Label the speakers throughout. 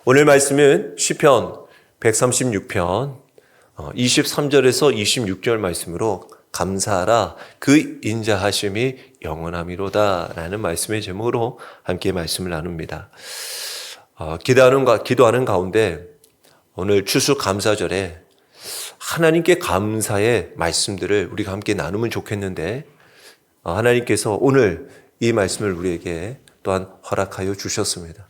Speaker 1: 오늘 말씀은 시편 136편 23절에서 26절 말씀으로 감사하라 그 인자하심이 영원함이로다 라는 말씀의 제목으로 함께 말씀을 나눕니다. 기도하는 가운데 오늘 추수감사절에 하나님께 감사의 말씀들을 우리가 함께 나누면 좋겠는데 하나님께서 오늘 이 말씀을 우리에게 또한 허락하여 주셨습니다.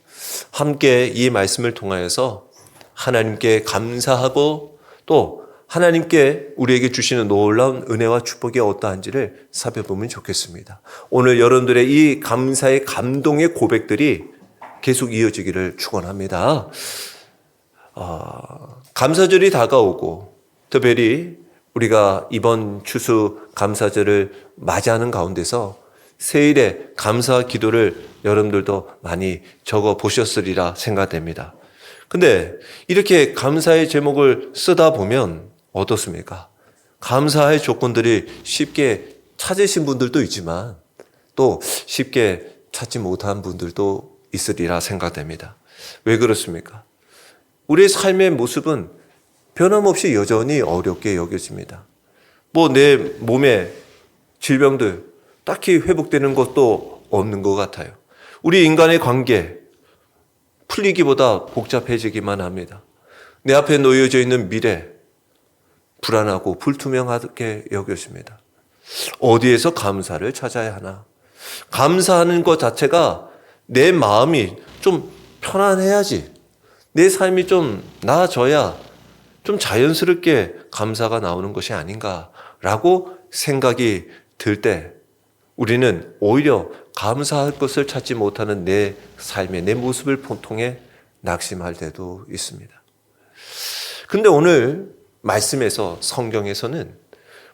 Speaker 1: 함께 이 말씀을 통하여서 하나님께 감사하고 또 하나님께 우리에게 주시는 놀라운 은혜와 축복이 어떠한지를 살펴보면 좋겠습니다. 오늘 여러분들의 이 감사의 감동의 고백들이 계속 이어지기를 축원합니다. 감사절이 다가오고 특별히 우리가 이번 추수 감사절을 맞이하는 가운데서 세일의 감사 기도를 여러분들도 많이 적어 보셨으리라 생각됩니다. 근데 이렇게 감사의 제목을 쓰다 보면 어떻습니까? 감사의 조건들이 쉽게 찾으신 분들도 있지만 또 쉽게 찾지 못한 분들도 있으리라 생각됩니다. 왜 그렇습니까? 우리의 삶의 모습은 변함없이 여전히 어렵게 여겨집니다. 내 몸의 질병들 딱히 회복되는 것도 없는 것 같아요. 우리 인간의 관계 풀리기보다 복잡해지기만 합니다. 내 앞에 놓여져 있는 미래 불안하고 불투명하게 여겨집니다. 어디에서 감사를 찾아야 하나? 감사하는 것 자체가 내 마음이 좀 편안해야지, 내 삶이 좀 나아져야 좀 자연스럽게 감사가 나오는 것이 아닌가라고 생각이 들 때 우리는 오히려 감사할 것을 찾지 못하는 내 삶의 내 모습을 통해 낙심할 때도 있습니다. 근데 오늘 말씀에서 성경에서는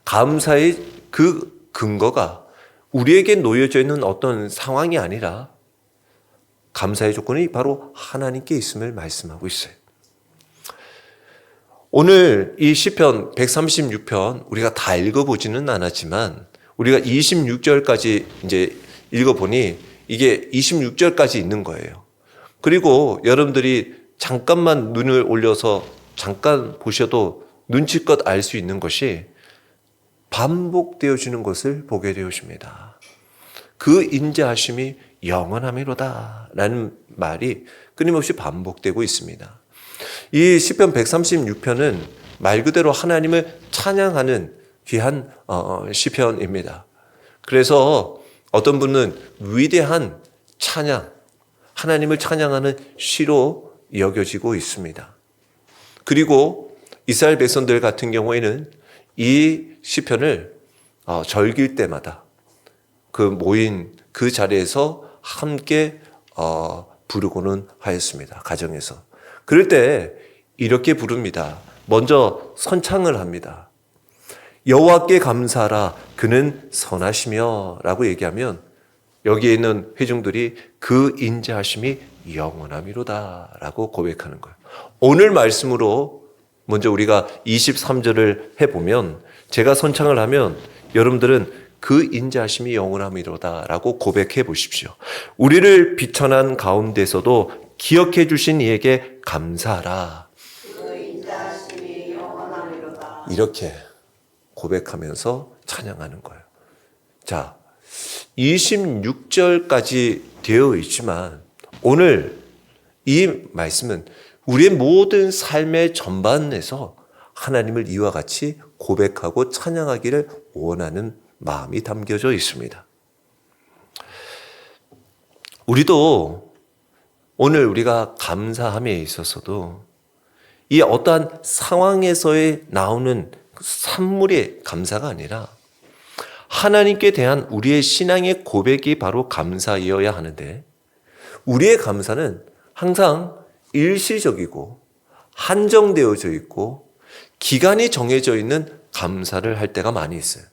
Speaker 1: 감사의 그 근거가 우리에게 놓여져 있는 어떤 상황이 아니라 감사의 조건이 바로 하나님께 있음을 말씀하고 있어요. 오늘 이 시편 136편 우리가 다 읽어보지는 않았지만 우리가 26절까지 이제 읽어보니 이게 26절까지 있는 거예요. 그리고 여러분들이 잠깐만 눈을 올려서 잠깐 보셔도 눈치껏 알 수 있는 것이 반복되어지는 것을 보게 되어집니다. 그 인자하심이 영원함이로다 라는 말이 끊임없이 반복되고 있습니다. 이 시편 136편은 말 그대로 하나님을 찬양하는 귀한 시편입니다. 그래서 어떤 분은 위대한 찬양, 하나님을 찬양하는 시로 여겨지고 있습니다. 그리고 이스라엘 백성들 같은 경우에는 이 시편을 절기일 때마다 그 모인 그 자리에서 함께 부르고는 하였습니다. 가정에서. 그럴 때 이렇게 부릅니다. 먼저 선창을 합니다. 여호와께 감사하라 그는 선하시며 라고 얘기하면 여기에 있는 회중들이 그 인자하심이 영원함이로다 라고 고백하는 거예요. 오늘 말씀으로 먼저 우리가 23절을 해보면 제가 선창을 하면 여러분들은 그 인자하심이 영원함이로다 라고 고백해 보십시오. 우리를 비천한 가운데서도 기억해 주신 이에게 감사하라. 그 인자하심이 영원함이로다. 이렇게 고백하면서 찬양하는 거예요. 자, 26절까지 되어 있지만 오늘 이 말씀은 우리의 모든 삶의 전반에서 하나님을 이와 같이 고백하고 찬양하기를 원하는 마음이 담겨져 있습니다. 우리도 오늘 우리가 감사함에 있어서도 이 어떠한 상황에서의 나오는 산물의 감사가 아니라 하나님께 대한 우리의 신앙의 고백이 바로 감사이어야 하는데 우리의 감사는 항상 일시적이고 한정되어져 있고 기간이 정해져 있는 감사를 할 때가 많이 있어요.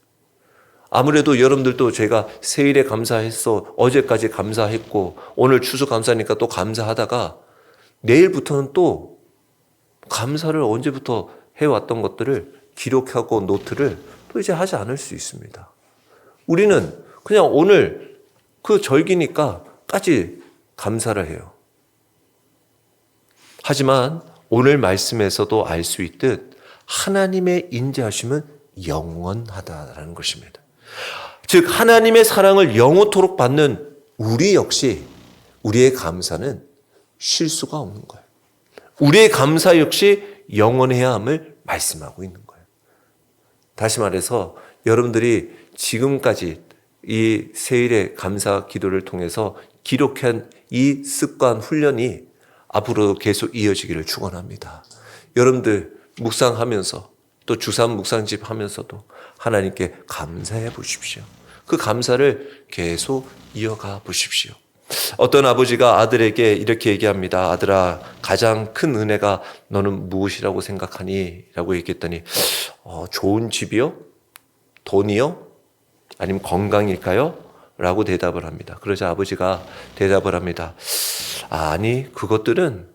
Speaker 1: 아무래도 여러분들도 제가 세일에 감사했어, 어제까지 감사했고 오늘 추수 감사니까 또 감사하다가 내일부터는 또 감사를 언제부터 해왔던 것들을 기록하고 노트를 또 이제 하지 않을 수 있습니다. 우리는 그냥 오늘 그 절기니까까지 감사를 해요. 하지만 오늘 말씀에서도 알 수 있듯 하나님의 인자하심은 영원하다라는 것입니다. 즉 하나님의 사랑을 영원토록 받는 우리 역시 우리의 감사는 쉴 수가 없는 거예요. 우리의 감사 역시 영원해야 함을 말씀하고 있는 거예요. 다시 말해서 여러분들이 지금까지 이 세일의 감사 기도를 통해서 기록한 이 습관 훈련이 앞으로도 계속 이어지기를 축원합니다. 여러분들 묵상하면서 또 주삼 묵상집 하면서도 하나님께 감사해 보십시오. 그 감사를 계속 이어가 보십시오. 어떤 아버지가 아들에게 이렇게 얘기합니다. 아들아, 가장 큰 은혜가 너는 무엇이라고 생각하니? 라고 얘기했더니 좋은 집이요? 돈이요? 아니면 건강일까요? 라고 대답을 합니다. 그러자 아버지가 대답을 합니다. 아니, 그것들은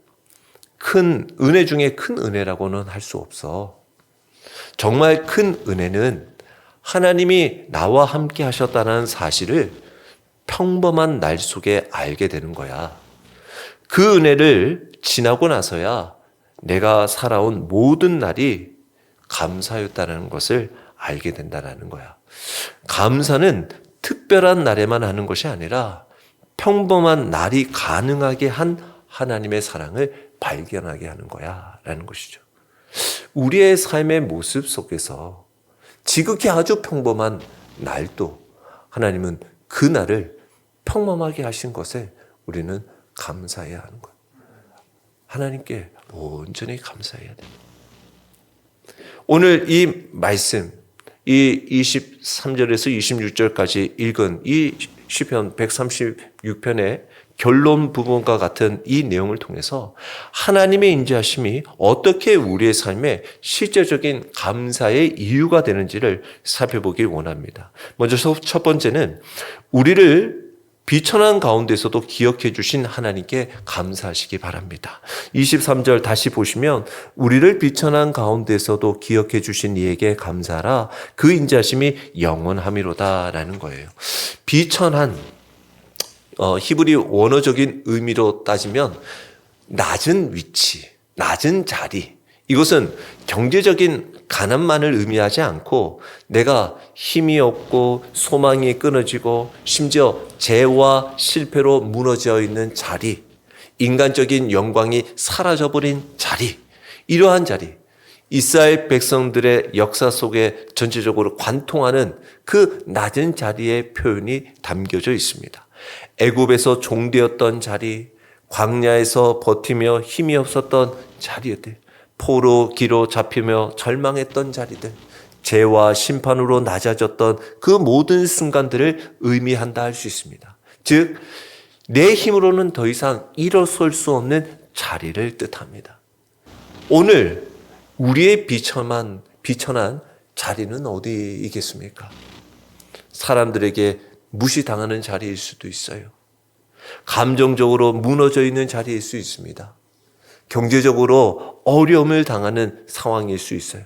Speaker 1: 큰 은혜 중에 큰 은혜라고는 할 수 없어. 정말 큰 은혜는 하나님이 나와 함께 하셨다는 사실을 평범한 날 속에 알게 되는 거야. 그 은혜를 지나고 나서야 내가 살아온 모든 날이 감사였다는 것을 알게 된다는 거야. 감사는 특별한 날에만 하는 것이 아니라 평범한 날이 가능하게 한 하나님의 사랑을 발견하게 하는 거야 라는 것이죠. 우리의 삶의 모습 속에서 지극히 아주 평범한 날도 하나님은 그 날을 평범하게 하신 것에 우리는 감사해야 하는 거예요. 하나님께 온전히 감사해야 됩니다. 오늘 이 말씀, 이 23절에서 26절까지 읽은 이 시편 136편의 결론 부분과 같은 이 내용을 통해서 하나님의 인자하심이 어떻게 우리의 삶에 실제적인 감사의 이유가 되는지를 살펴보길 원합니다. 먼저 첫 번째는 우리를 비천한 가운데서도 기억해 주신 하나님께 감사하시기 바랍니다. 23절 다시 보시면 우리를 비천한 가운데서도 기억해 주신 이에게 감사하라. 그 인자심이 영원함이로다라는 거예요. 비천한 히브리 원어적인 의미로 따지면 낮은 위치, 낮은 자리. 이것은 경제적인 가난만을 의미하지 않고 내가 힘이 없고 소망이 끊어지고 심지어 재와 실패로 무너져 있는 자리, 인간적인 영광이 사라져버린 자리, 이러한 자리, 이스라엘 백성들의 역사 속에 전체적으로 관통하는 그 낮은 자리의 표현이 담겨져 있습니다. 애굽에서 종되었던 자리, 광야에서 버티며 힘이 없었던 자리들, 포로 기로 잡히며 절망했던 자리들, 죄와 심판으로 낮아졌던 그 모든 순간들을 의미한다 할 수 있습니다. 즉, 내 힘으로는 더 이상 일어설 수 없는 자리를 뜻합니다. 오늘 우리의 비천한 자리는 어디이겠습니까? 사람들에게 무시당하는 자리일 수도 있어요. 감정적으로 무너져 있는 자리일 수 있습니다. 경제적으로 어려움을 당하는 상황일 수 있어요.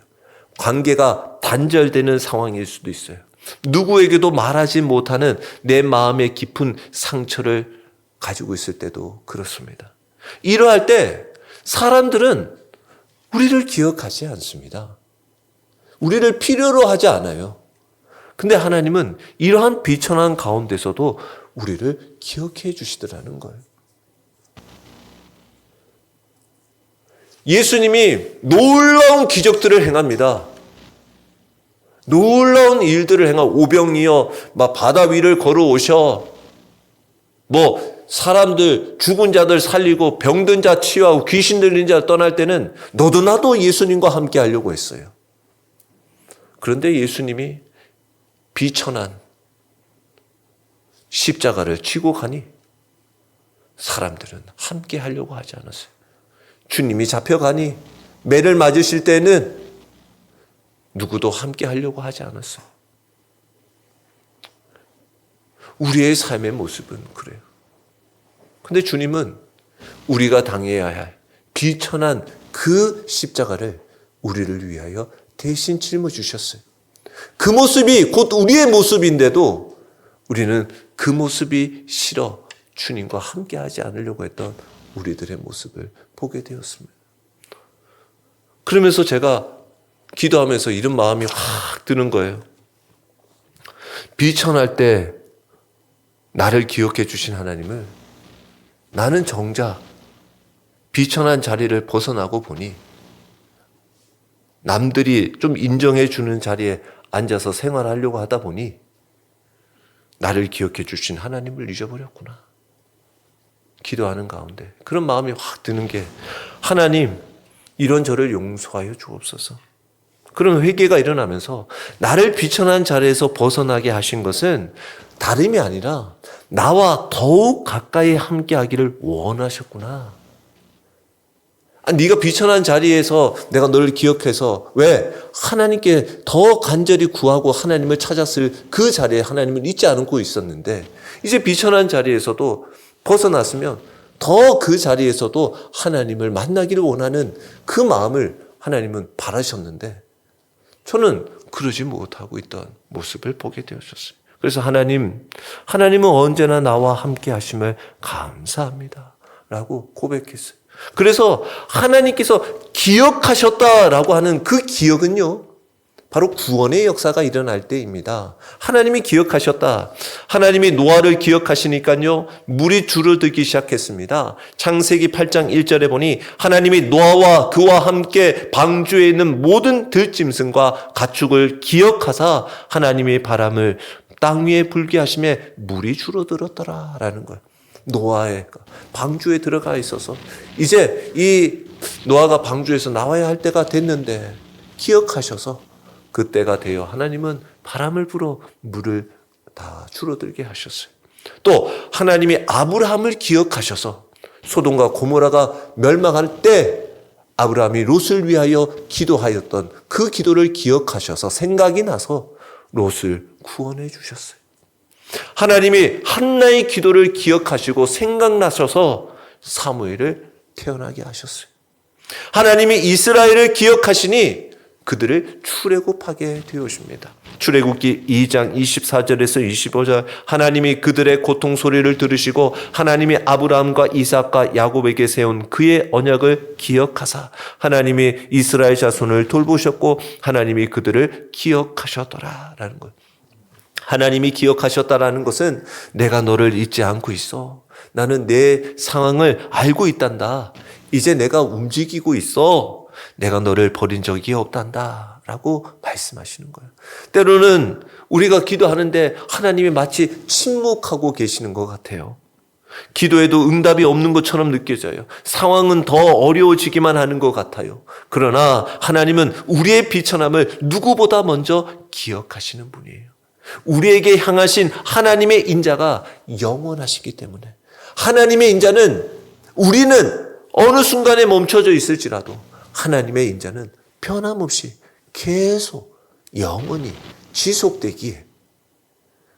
Speaker 1: 관계가 단절되는 상황일 수도 있어요. 누구에게도 말하지 못하는 내 마음의 깊은 상처를 가지고 있을 때도 그렇습니다. 이러할 때 사람들은 우리를 기억하지 않습니다. 우리를 필요로 하지 않아요. 근데 하나님은 이러한 비천한 가운데서도 우리를 기억해 주시더라는 거예요. 예수님이 놀라운 기적들을 행합니다. 놀라운 일들을 행하고 오병이어 막 바다 위를 걸어오셔. 사람들 죽은 자들 살리고 병든 자 치유하고 귀신 들린 자 떠날 때는 너도 나도 예수님과 함께 하려고 했어요. 그런데 예수님이 비천한 십자가를 지고 가니 사람들은 함께 하려고 하지 않았어요. 주님이 잡혀가니 매를 맞으실 때는 누구도 함께 하려고 하지 않았어요. 우리의 삶의 모습은 그래요. 근데 주님은 우리가 당해야 할 비천한 그 십자가를 우리를 위하여 대신 짊어지셨어요. 그 모습이 곧 우리의 모습인데도 우리는 그 모습이 싫어 주님과 함께 하지 않으려고 했던 우리들의 모습을 보게 되었습니다. 그러면서 제가 기도하면서 이런 마음이 확 드는 거예요. 비천할 때 나를 기억해 주신 하나님을 나는 정작 비천한 자리를 벗어나고 보니 남들이 좀 인정해 주는 자리에 앉아서 생활하려고 하다 보니 나를 기억해 주신 하나님을 잊어버렸구나. 기도하는 가운데 그런 마음이 확 드는 게 하나님 이런 저를 용서하여 주옵소서. 그런 회개가 일어나면서 나를 비천한 자리에서 벗어나게 하신 것은 다름이 아니라 나와 더욱 가까이 함께하기를 원하셨구나. 네가 비천한 자리에서 내가 너를 기억해서 왜 하나님께 더 간절히 구하고 하나님을 찾았을 그 자리에 하나님을 잊지 않고 있었는데 이제 비천한 자리에서도 벗어났으면 더 그 자리에서도 하나님을 만나기를 원하는 그 마음을 하나님은 바라셨는데 저는 그러지 못하고 있던 모습을 보게 되었었어요. 그래서 하나님은 언제나 나와 함께 하심을 감사합니다 라고 고백했어요. 그래서 하나님께서 기억하셨다라고 하는 그 기억은요, 바로 구원의 역사가 일어날 때입니다. 하나님이 기억하셨다. 하나님이 노아를 기억하시니까요, 물이 줄어들기 시작했습니다. 창세기 8장 1절에 보니 하나님이 노아와 그와 함께 방주에 있는 모든 들짐승과 가축을 기억하사 하나님의 바람을 땅 위에 불게 하심에 물이 줄어들었더라라는 거예요. 노아의 방주에 들어가 있어서 이제 이 노아가 방주에서 나와야 할 때가 됐는데 기억하셔서 그때가 되어 하나님은 바람을 불어 물을 다 줄어들게 하셨어요. 또 하나님이 아브라함을 기억하셔서 소돔과 고모라가 멸망할 때 아브라함이 롯을 위하여 기도하였던 그 기도를 기억하셔서 생각이 나서 롯을 구원해 주셨어요. 하나님이 한나의 기도를 기억하시고 생각나셔서 사무엘을 태어나게 하셨어요. 하나님이 이스라엘을 기억하시니 그들을 출애굽하게 되어줍니다. 출애굽기 2장 24절에서 25절 하나님이 그들의 고통 소리를 들으시고 하나님이 아브라함과 이삭과 야곱에게 세운 그의 언약을 기억하사 하나님이 이스라엘 자손을 돌보셨고 하나님이 그들을 기억하셨더라라는 거예요. 하나님이 기억하셨다라는 것은 내가 너를 잊지 않고 있어. 나는 내 상황을 알고 있단다. 이제 내가 움직이고 있어. 내가 너를 버린 적이 없단다 라고 말씀하시는 거예요. 때로는 우리가 기도하는데 하나님이 마치 침묵하고 계시는 것 같아요. 기도에도 응답이 없는 것처럼 느껴져요. 상황은 더 어려워지기만 하는 것 같아요. 그러나 하나님은 우리의 비천함을 누구보다 먼저 기억하시는 분이에요. 우리에게 향하신 하나님의 인자가 영원하시기 때문에 하나님의 인자는 우리는 어느 순간에 멈춰져 있을지라도 하나님의 인자는 변함없이 계속 영원히 지속되기에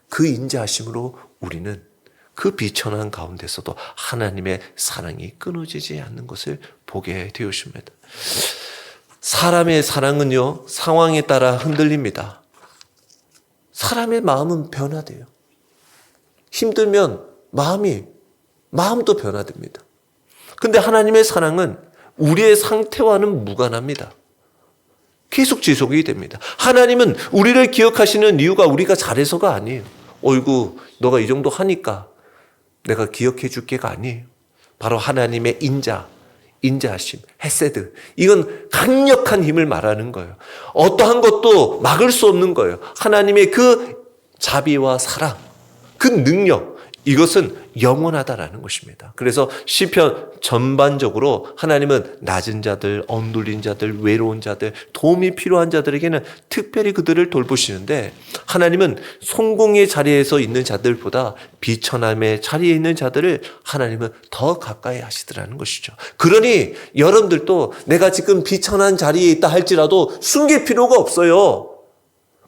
Speaker 1: 그 인자하심으로 우리는 그 비천한 가운데서도 하나님의 사랑이 끊어지지 않는 것을 보게 되었습니다. 사람의 사랑은요, 상황에 따라 흔들립니다. 사람의 마음은 변화돼요. 힘들면 마음도 변화됩니다. 근데 하나님의 사랑은 우리의 상태와는 무관합니다. 계속 지속이 됩니다. 하나님은 우리를 기억하시는 이유가 우리가 잘해서가 아니에요. 어이구, 너가 이 정도 하니까 내가 기억해 줄게가 아니에요. 바로 하나님의 인자하심, 헤세드. 이건 강력한 힘을 말하는 거예요. 어떠한 것도 막을 수 없는 거예요. 하나님의 그 자비와 사랑, 그 능력, 이것은 영원하다라는 것입니다. 그래서 시편 전반적으로 하나님은 낮은 자들, 억눌린 자들, 외로운 자들, 도움이 필요한 자들에게는 특별히 그들을 돌보시는데 하나님은 성공의 자리에서 있는 자들보다 비천함의 자리에 있는 자들을 하나님은 더 가까이 하시더라는 것이죠. 그러니 여러분들도 내가 지금 비천한 자리에 있다 할지라도 숨길 필요가 없어요.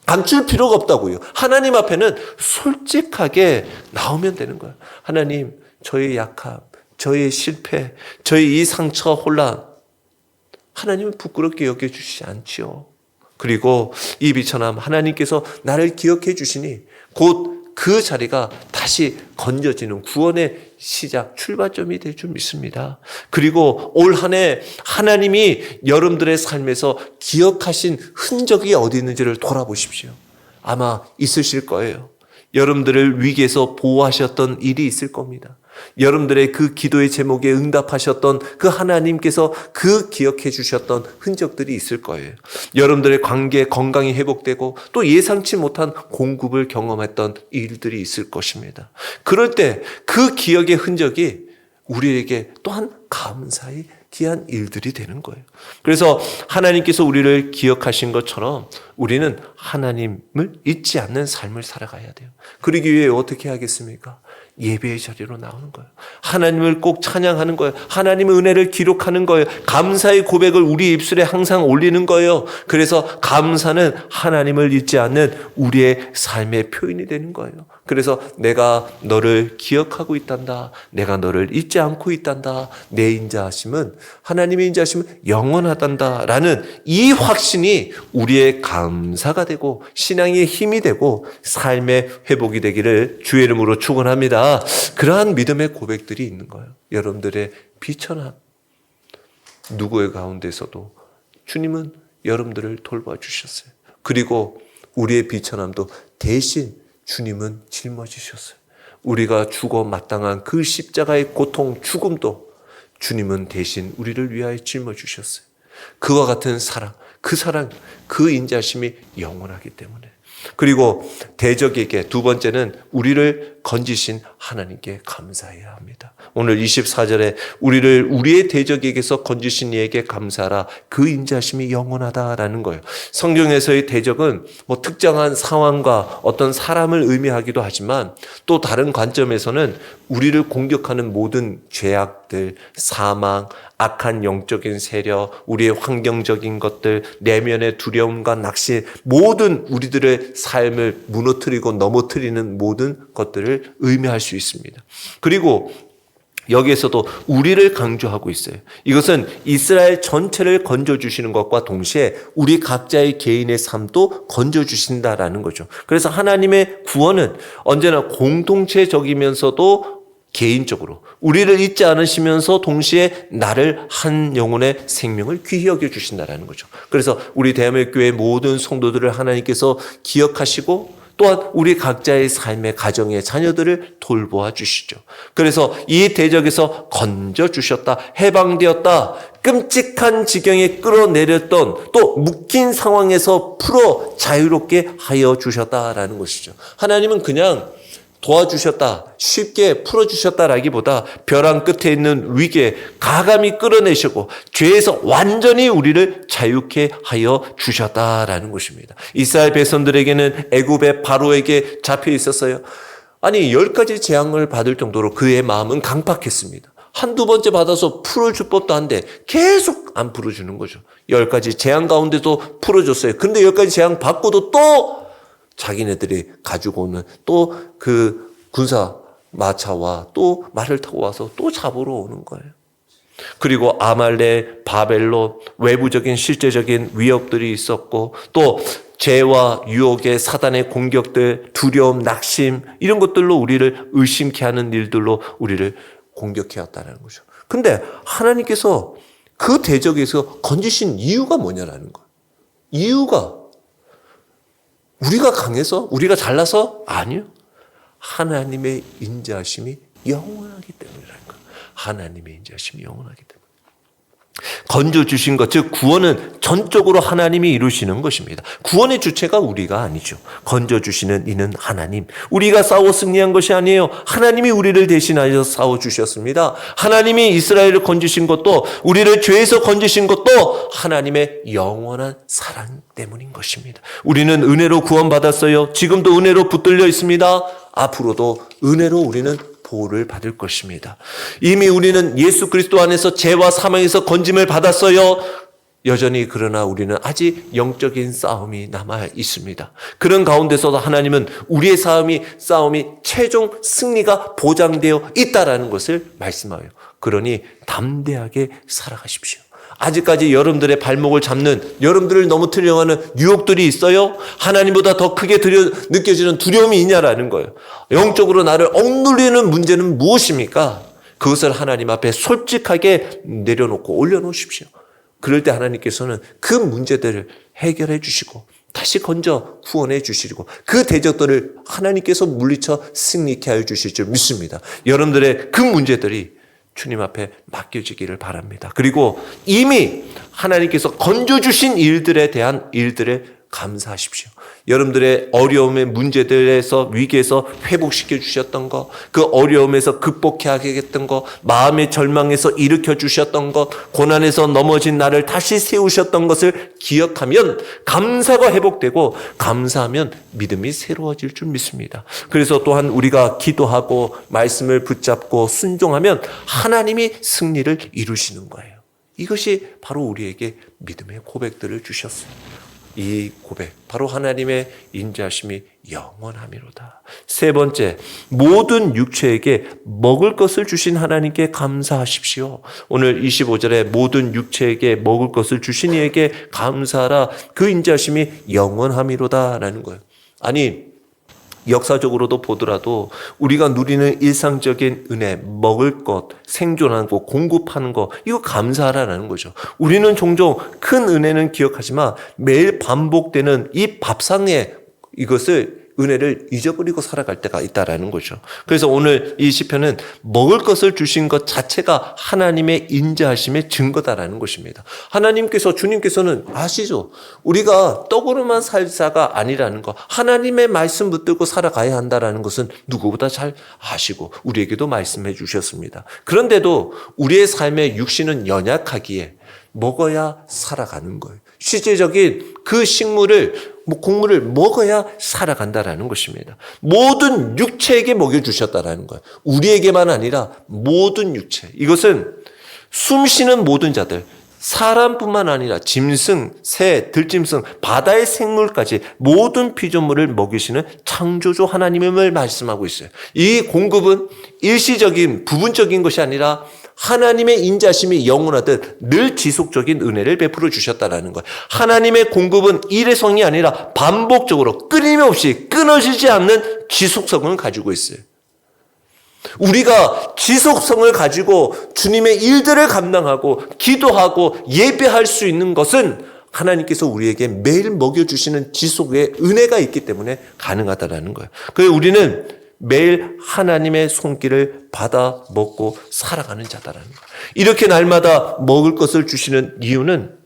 Speaker 1: 감출 필요가 없다고요. 하나님 앞에는 솔직하게 나오면 되는 거예요. 하나님, 저의 약함, 저의 실패, 저의 이 상처, 혼란, 하나님은 부끄럽게 여겨주시지 않지요. 그리고 이 비천함, 하나님께서 나를 기억해 주시니 곧 그 자리가 다시 건져지는 구원의 시작, 출발점이 될 줄 믿습니다. 그리고 올 한 해 하나님이 여러분들의 삶에서 기억하신 흔적이 어디 있는지를 돌아보십시오. 아마 있으실 거예요. 여러분들을 위기에서 보호하셨던 일이 있을 겁니다. 여러분들의 그 기도의 제목에 응답하셨던 그 하나님께서 그 기억해 주셨던 흔적들이 있을 거예요. 여러분들의 관계 건강이 회복되고 또 예상치 못한 공급을 경험했던 일들이 있을 것입니다. 그럴 때 그 기억의 흔적이 우리에게 또한 감사의 귀한 일들이 되는 거예요. 그래서 하나님께서 우리를 기억하신 것처럼 우리는 하나님을 잊지 않는 삶을 살아가야 돼요. 그러기 위해 어떻게 하겠습니까? 예배의 자리로 나오는 거예요. 하나님을 꼭 찬양하는 거예요. 하나님의 은혜를 기록하는 거예요. 감사의 고백을 우리 입술에 항상 올리는 거예요. 그래서 감사는 하나님을 잊지 않는 우리의 삶의 표현이 되는 거예요. 그래서 내가 너를 기억하고 있단다. 내가 너를 잊지 않고 있단다. 내 인자하심은, 하나님의 인자하심은 영원하단다 라는 이 확신이 우리의 감사가 되고 신앙의 힘이 되고 삶의 회복이 되기를 주의 이름으로 축원합니다. 그러한 믿음의 고백들이 있는 거예요. 여러분들의 비천함, 누구의 가운데서도 주님은 여러분들을 돌봐주셨어요. 그리고 우리의 비천함도 대신 주님은 짊어지셨어요. 우리가 죽어 마땅한 그 십자가의 고통, 죽음도 주님은 대신 우리를 위하여 짊어주셨어요. 그와 같은 사랑, 그 인자심이 영원하기 때문에. 그리고 대적에게, 두 번째는 우리를 건지신 하나님께 감사해야 합니다. 오늘 24절에 우리를 우리의 대적에게서 건지신 이에게 감사하라. 그 인자심이 영원하다라는 거예요. 성경에서의 대적은 뭐 특정한 상황과 어떤 사람을 의미하기도 하지만 또 다른 관점에서는 우리를 공격하는 모든 죄악들, 사망, 악한 영적인 세력, 우리의 환경적인 것들, 내면의 두려움과 낙심, 모든 우리들의 삶을 무너뜨리고 넘어뜨리는 모든 것들을 의미할 수 있습니다. 그리고 여기에서도 우리를 강조하고 있어요. 이것은 이스라엘 전체를 건져주시는 것과 동시에 우리 각자의 개인의 삶도 건져주신다라는 거죠. 그래서 하나님의 구원은 언제나 공동체적이면서도 개인적으로 우리를 잊지 않으시면서 동시에 나를 한 영혼의 생명을 귀히 여겨주신다라는 거죠. 그래서 우리 대한민국 교회 모든 성도들을 하나님께서 기억하시고 또한 우리 각자의 삶의 가정의 자녀들을 돌보아 주시죠. 그래서 이 대적에서 건져주셨다, 해방되었다, 끔찍한 지경에 끌어내렸던 또 묶인 상황에서 풀어 자유롭게 하여 주셨다라는 것이죠. 하나님은 그냥 도와주셨다, 쉽게 풀어주셨다라기보다 벼랑 끝에 있는 위기에 가감히 끌어내시고 죄에서 완전히 우리를 자유케 하여 주셨다라는 것입니다. 이스라엘 백성들에게는 애굽의 바로에게 잡혀 있었어요. 아니 10가지 재앙을 받을 정도로 그의 마음은 강팍했습니다. 한두 번째 받아서 풀어줄 법도 한데 계속 안 풀어주는 거죠. 10가지 재앙 가운데도 풀어줬어요. 근데 10가지 재앙 받고도 또 자기네들이 가지고 오는 또 그 군사 마차와 또 말을 타고 와서 또 잡으러 오는 거예요. 그리고 아말렉, 바벨론, 외부적인 실제적인 위협들이 있었고 또 죄와 유혹의 사단의 공격들, 두려움, 낙심 이런 것들로 우리를 의심케 하는 일들로 우리를 공격해 왔다는 거죠. 근데 하나님께서 그 대적에서 건지신 이유가 뭐냐라는 거예요. 이유가 우리가 강해서? 우리가 잘나서? 아니요. 하나님의 인자하심이 영원하기 때문이라는 거예요. 하나님의 인자하심이 영원하기 때문에. 건져주신 것, 즉 구원은 전적으로 하나님이 이루시는 것입니다. 구원의 주체가 우리가 아니죠. 건져주시는 이는 하나님. 우리가 싸워 승리한 것이 아니에요. 하나님이 우리를 대신하여 싸워주셨습니다. 하나님이 이스라엘을 건지신 것도 우리를 죄에서 건지신 것도 하나님의 영원한 사랑 때문인 것입니다. 우리는 은혜로 구원받았어요. 지금도 은혜로 붙들려 있습니다. 앞으로도 은혜로 우리는 보호를 받을 것입니다. 이미 우리는 예수 그리스도 안에서 죄와 사망에서 건짐을 받았어요. 여전히 그러나 우리는 아직 영적인 싸움이 남아 있습니다. 그런 가운데서도 하나님은 우리의 싸움이 최종 승리가 보장되어 있다라는 것을 말씀하여 그러니 담대하게 살아가십시오. 아직까지 여러분들의 발목을 잡는, 여러분들을 넘어뜨리려고 하는 유혹들이 있어요? 하나님보다 더 크게 느껴지는 두려움이 있냐라는 거예요. 영적으로 나를 억누르는 문제는 무엇입니까? 그것을 하나님 앞에 솔직하게 내려놓고 올려놓으십시오. 그럴 때 하나님께서는 그 문제들을 해결해 주시고 다시 건져 구원해 주시고 그 대적들을 하나님께서 물리쳐 승리케 하여 주실 줄 믿습니다. 여러분들의 그 문제들이 주님 앞에 맡겨지기를 바랍니다. 그리고 이미 하나님께서 건져주신 일들에 대한 일들에 감사하십시오. 여러분들의 어려움의 문제들에서 위기에서 회복시켜 주셨던 것, 그 어려움에서 극복하게 했던 것, 마음의 절망에서 일으켜 주셨던 것, 고난에서 넘어진 나를 다시 세우셨던 것을 기억하면 감사가 회복되고 감사하면 믿음이 새로워질 줄 믿습니다. 그래서 또한 우리가 기도하고 말씀을 붙잡고 순종하면 하나님이 승리를 이루시는 거예요. 이것이 바로 우리에게 믿음의 고백들을 주셨어요. 이 고백, 바로 하나님의 인자하심이 영원함이로다. 세 번째, 모든 육체에게 먹을 것을 주신 하나님께 감사하십시오. 오늘 25절에 모든 육체에게 먹을 것을 주신 이에게 감사하라. 그 인자하심이 영원함이로다 라는 거예요. 아니, 역사적으로도 보더라도 우리가 누리는 일상적인 은혜, 먹을 것, 생존하는 것, 공급하는 것, 이거 감사하라는 거죠. 우리는 종종 큰 은혜는 기억하지만 매일 반복되는 이 밥상의 이것을 은혜를 잊어버리고 살아갈 때가 있다라는 거죠. 그래서 오늘 이 시편은 먹을 것을 주신 것 자체가 하나님의 인자하심의 증거다라는 것입니다. 하나님께서, 주님께서는 아시죠? 우리가 떡으로만 살자가 아니라는 것, 하나님의 말씀 붙들고 살아가야 한다라는 것은 누구보다 잘 아시고 우리에게도 말씀해 주셨습니다. 그런데도 우리의 삶의 육신은 연약하기에 먹어야 살아가는 거예요. 실제적인 그 식물을, 곡물을 먹어야 살아간다라는 것입니다. 모든 육체에게 먹여주셨다라는 거예요. 우리에게만 아니라 모든 육체. 이것은 숨쉬는 모든 자들, 사람뿐만 아니라 짐승, 새, 들짐승, 바다의 생물까지 모든 피조물을 먹이시는 창조주 하나님을 말씀하고 있어요. 이 공급은 일시적인, 부분적인 것이 아니라 하나님의 인자심이 영원하듯 늘 지속적인 은혜를 베풀어 주셨다는 거예요. 하나님의 공급은 일회성이 아니라 반복적으로 끊임없이 끊어지지 않는 지속성을 가지고 있어요. 우리가 지속성을 가지고 주님의 일들을 감당하고 기도하고 예배할 수 있는 것은 하나님께서 우리에게 매일 먹여주시는 지속의 은혜가 있기 때문에 가능하다는 거예요. 그래서 우리는 매일 하나님의 손길을 받아 먹고 살아가는 자다라는 거예요. 이렇게 날마다 먹을 것을 주시는 이유는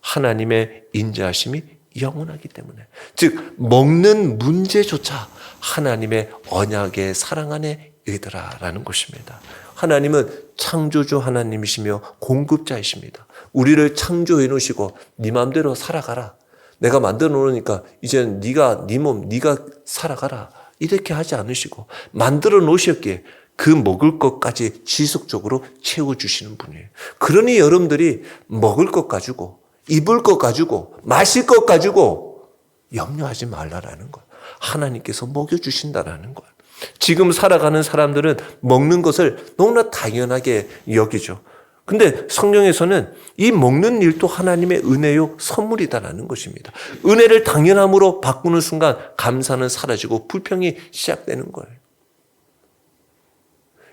Speaker 1: 하나님의 인자하심이 영원하기 때문에, 즉 먹는 문제조차 하나님의 언약의 사랑 안에 있더라라는 것입니다. 하나님은 창조주 하나님이시며 공급자이십니다. 우리를 창조해 놓으시고 네 마음대로 살아가라. 내가 만들어 놓으니까 이제는 네가 네 몸 네가 살아가라. 이렇게 하지 않으시고 만들어 놓으셨기에 그 먹을 것까지 지속적으로 채워주시는 분이에요. 그러니 여러분들이 먹을 것 가지고, 입을 것 가지고, 마실 것 가지고 염려하지 말라라는 거예요. 하나님께서 먹여주신다라는 거예요. 지금 살아가는 사람들은 먹는 것을 너무나 당연하게 여기죠. 근데 성경에서는 이 먹는 일도 하나님의 은혜요 선물이다라는 것입니다. 은혜를 당연함으로 바꾸는 순간 감사는 사라지고 불평이 시작되는 거예요.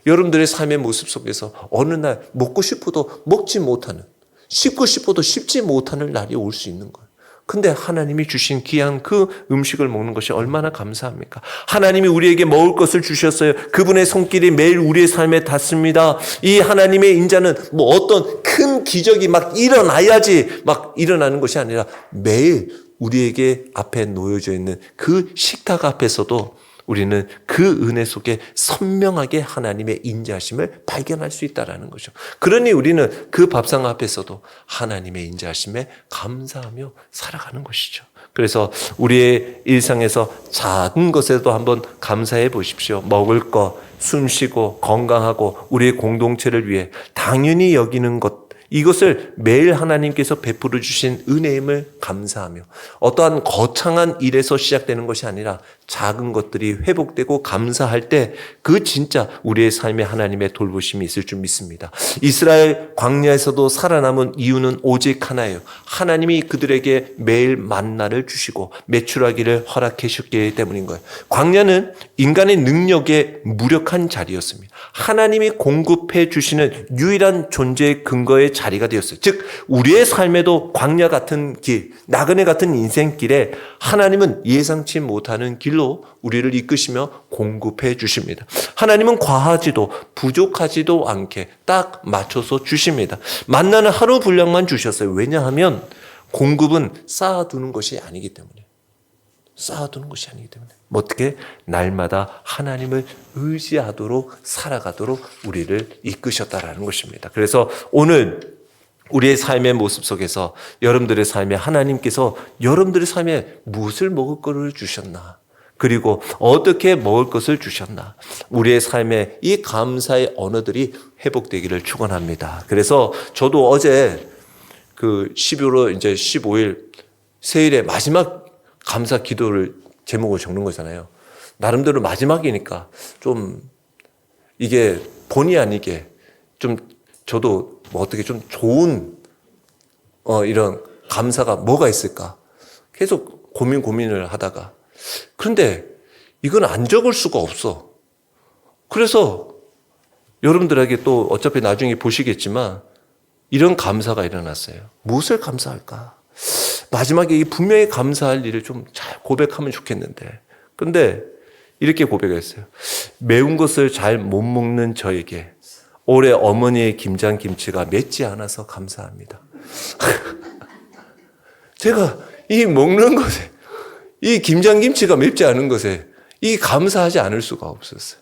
Speaker 1: 여러분들의 삶의 모습 속에서 어느 날 먹고 싶어도 먹지 못하는, 씹고 싶어도 씹지 못하는 날이 올 수 있는 거예요. 근데 하나님이 주신 귀한 그 음식을 먹는 것이 얼마나 감사합니까? 하나님이 우리에게 먹을 것을 주셨어요. 그분의 손길이 매일 우리의 삶에 닿습니다. 이 하나님의 인자는 뭐 어떤 큰 기적이 막 일어나야지 막 일어나는 것이 아니라 매일 우리에게 앞에 놓여져 있는 그 식탁 앞에서도 우리는 그 은혜 속에 선명하게 하나님의 인자하심을 발견할 수 있다는 거죠. 그러니 우리는 그 밥상 앞에서도 하나님의 인자하심에 감사하며 살아가는 것이죠. 그래서 우리의 일상에서 작은 것에도 한번 감사해 보십시오. 먹을 것, 숨쉬고 건강하고 우리의 공동체를 위해 당연히 여기는 것, 이것을 매일 하나님께서 베풀어 주신 은혜임을 감사하며 어떠한 거창한 일에서 시작되는 것이 아니라 작은 것들이 회복되고 감사할 때 그 진짜 우리의 삶에 하나님의 돌보심이 있을 줄 믿습니다. 이스라엘 광야에서도 살아남은 이유는 오직 하나예요. 하나님이 그들에게 매일 만나를 주시고 메추라기를 허락해 주셨기 때문인 거예요. 광야는 인간의 능력에 무력한 자리였습니다. 하나님이 공급해 주시는 유일한 존재의 근거의 자리가 되었어요. 즉 우리의 삶에도 광야 같은 길, 나그네 같은 인생길에 하나님은 예상치 못하는 길로 우리를 이끄시며 공급해 주십니다. 하나님은 과하지도 부족하지도 않게 딱 맞춰서 주십니다. 만나는 하루 분량만 주셨어요. 왜냐하면 공급은 쌓아두는 것이 아니기 때문에. 쌓아두는 것이 아니기 때문에. 어떻게 날마다 하나님을 의지하도록 살아가도록 우리를 이끄셨다라는 것입니다. 그래서 오늘 우리의 삶의 모습 속에서 여러분들의 삶에 하나님께서 여러분들의 삶에 무엇을 먹을 것을 주셨나, 그리고 어떻게 먹을 것을 주셨나, 우리의 삶에 이 감사의 언어들이 회복되기를 축원합니다. 그래서 저도 어제 그 12월 이제 15일 세일의 마지막 감사 기도를 제목을 적는 거잖아요. 나름대로 마지막이니까 좀 이게 본의 아니게 좀 저도 뭐 어떻게 좀 좋은 이런 감사가 뭐가 있을까 계속 고민을 하다가, 그런데 이건 안 적을 수가 없어. 그래서 여러분들에게 또 어차피 나중에 보시겠지만 이런 감사가 일어났어요. 무엇을 감사할까? 마지막에 분명히 감사할 일을 좀 잘 고백하면 좋겠는데, 근데 이렇게 고백했어요. 매운 것을 잘 못 먹는 저에게 올해 어머니의 김장김치가 맵지 않아서 감사합니다. 제가 이 먹는 것에, 이 김장김치가 맵지 않은 것에 이 감사하지 않을 수가 없었어요.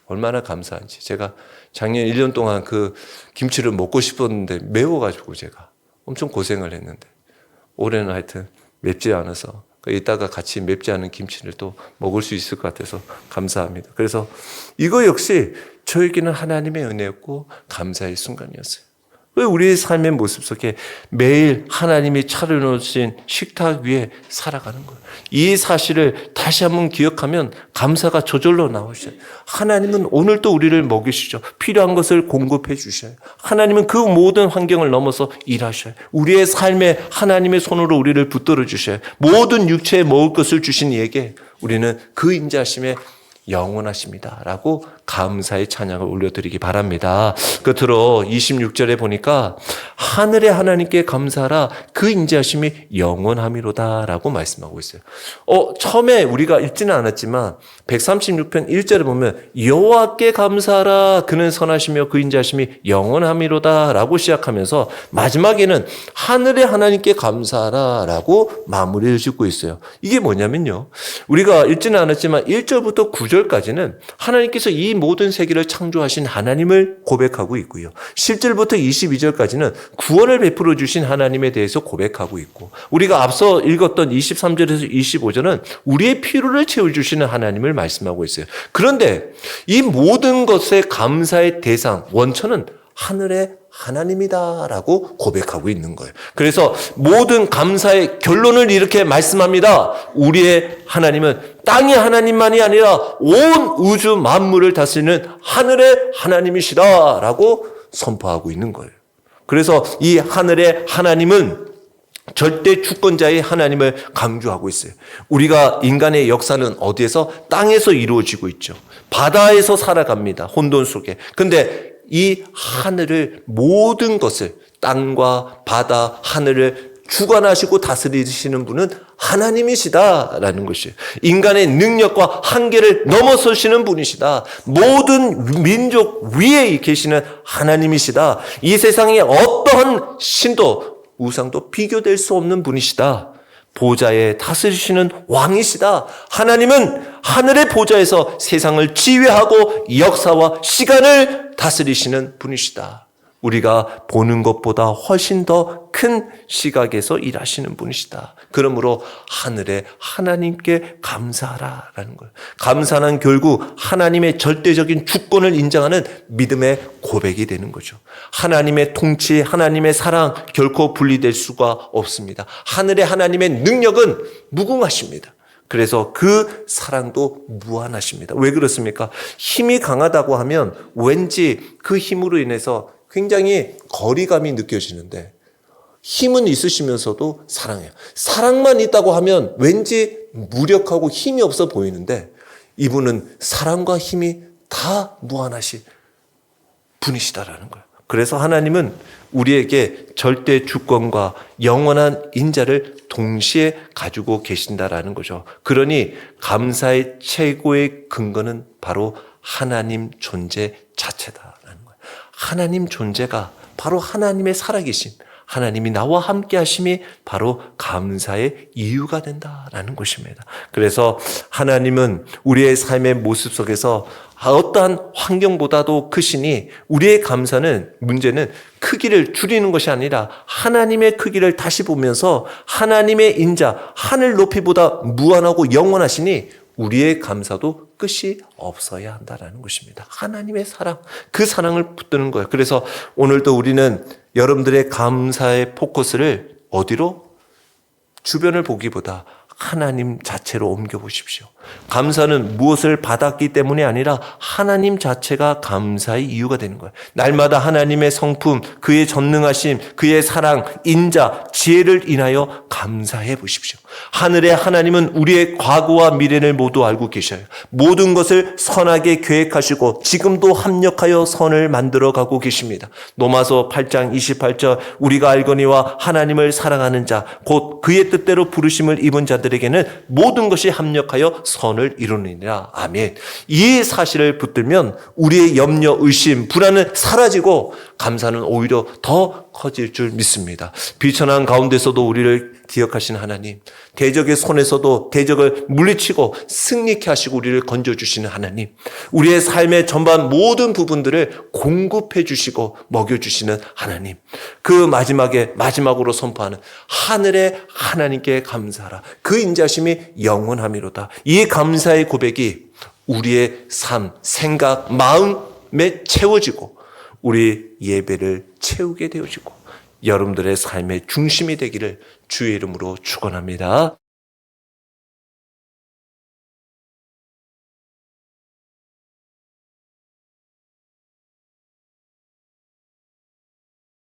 Speaker 1: 얼마나 감사한지. 제가 작년 1년 동안 그 김치를 먹고 싶었는데 매워가지고 제가 엄청 고생을 했는데, 올해는 하여튼 맵지 않아서 이따가 같이 맵지 않은 김치를 또 먹을 수 있을 것 같아서 감사합니다. 그래서 이거 역시 저에게는 하나님의 은혜였고 감사의 순간이었어요. 왜 우리의 삶의 모습 속에 매일 하나님이 차려놓으신 식탁 위에 살아가는 거예요. 이 사실을 다시 한번 기억하면 감사가 저절로 나오셔요. 하나님은 오늘도 우리를 먹이시죠. 필요한 것을 공급해 주셔요. 하나님은 그 모든 환경을 넘어서 일하셔요. 우리의 삶에 하나님의 손으로 우리를 붙들어 주셔요. 모든 육체에 먹을 것을 주신 이에게 우리는 그 인자하심에 영원하십니다 라고 감사의 찬양을 올려드리기 바랍니다. 끝으로 26절에 보니까 하늘의 하나님께 감사하라, 그 인자하심이 영원함이로다 라고 말씀하고 있어요. 처음에 우리가 읽지는 않았지만 136편 1절에 보면 여호와께 감사하라, 그는 선하시며 그 인자하심이 영원함이로다 라고 시작하면서 마지막에는 하늘의 하나님께 감사하라 라고 마무리를 짓고 있어요. 이게 뭐냐면요, 우리가 읽지는 않았지만 1절부터 9절까지는 하나님께서 이 모든 세계를 창조하신 하나님을 고백하고 있고요. 10절부터 22절까지는 구원을 베풀어 주신 하나님에 대해서 고백하고 있고, 우리가 앞서 읽었던 23절에서 25절은 우리의 필요를 채워주시는 하나님을 말씀하고 있어요. 그런데 이 모든 것의 감사의 대상, 원천은 하늘의 하나님이다라고 고백하고 있는 거예요. 그래서 모든 감사의 결론을 이렇게 말씀합니다. 우리의 하나님은 땅의 하나님만이 아니라 온 우주 만물을 다스리는 하늘의 하나님이시다라고 선포하고 있는 거예요. 그래서 이 하늘의 하나님은 절대 주권자의 하나님을 강조하고 있어요. 우리가 인간의 역사는 어디에서? 땅에서 이루어지고 있죠. 바다에서 살아갑니다. 혼돈 속에. 근데 이 하늘을, 모든 것을, 땅과 바다, 하늘을 주관하시고 다스리시는 분은 하나님이시다라는 것이에요. 인간의 능력과 한계를 넘어서시는 분이시다. 모든 민족 위에 계시는 하나님이시다. 이 세상에 어떠한 신도, 우상도 비교될 수 없는 분이시다. 보좌에 다스리시는 왕이시다. 하나님은 하늘의 보좌에서 세상을 지휘하고 역사와 시간을 다스리시는 분이시다. 우리가 보는 것보다 훨씬 더 큰 시각에서 일하시는 분이시다. 그러므로 하늘의 하나님께 감사하라라는 거예요. 감사는 결국 하나님의 절대적인 주권을 인정하는 믿음의 고백이 되는 거죠. 하나님의 통치, 하나님의 사랑 결코 분리될 수가 없습니다. 하늘의 하나님의 능력은 무궁하십니다. 그래서 그 사랑도 무한하십니다. 왜 그렇습니까? 힘이 강하다고 하면 왠지 그 힘으로 인해서 굉장히 거리감이 느껴지는데, 힘은 있으시면서도 사랑해요. 사랑만 있다고 하면 왠지 무력하고 힘이 없어 보이는데, 이분은 사랑과 힘이 다 무한하신 분이시다라는 거예요. 그래서 하나님은 우리에게 절대 주권과 영원한 인자를 동시에 가지고 계신다라는 거죠. 그러니 감사의 최고의 근거는 바로 하나님 존재 자체다라는 거예요. 하나님 존재가 바로 하나님의 살아계심, 하나님이 나와 함께 하심이 바로 감사의 이유가 된다라는 것입니다. 그래서 하나님은 우리의 삶의 모습 속에서 어떠한 환경보다도 크시니, 우리의 감사는, 문제는 크기를 줄이는 것이 아니라 하나님의 크기를 다시 보면서 하나님의 인자, 하늘 높이보다 무한하고 영원하시니 우리의 감사도 끝이 없어야 한다는 것입니다. 하나님의 사랑, 그 사랑을 붙드는 거예요. 그래서 오늘도 우리는 여러분들의 감사의 포커스를 어디로? 주변을 보기보다 하나님 자체로 옮겨보십시오. 감사는 무엇을 받았기 때문이 아니라 하나님 자체가 감사의 이유가 되는 거예요. 날마다 하나님의 성품, 그의 전능하심, 그의 사랑, 인자, 지혜를 인하여 감사해 보십시오. 하늘의 하나님은 우리의 과거와 미래를 모두 알고 계셔요. 모든 것을 선하게 계획하시고 지금도 합력하여 선을 만들어가고 계십니다. 로마서 8장 28절, 우리가 알거니와 하나님을 사랑하는 자, 곧 그의 뜻대로 부르심을 입은 자들에게는 모든 것이 합력하여 선을 이루느니라. 아멘. 이 사실을 붙들면 우리의 염려, 의심, 불안은 사라지고 감사는 오히려 더 커질 줄 믿습니다. 비천한 가운데서도 우리를 기억하신 하나님, 대적의 손에서도 대적을 물리치고 승리케 하시고 우리를 건져주시는 하나님, 우리의 삶의 전반 모든 부분들을 공급해 주시고 먹여주시는 하나님, 그 마지막으로 선포하는 하늘의 하나님께 감사하라. 그 인자심이 영원함이로다. 이 감사의 고백이 우리의 삶, 생각, 마음에 채워지고 우리 예배를 채우게 되어지고 여러분들의 삶의 중심이 되기를 주의 이름으로 축원합니다.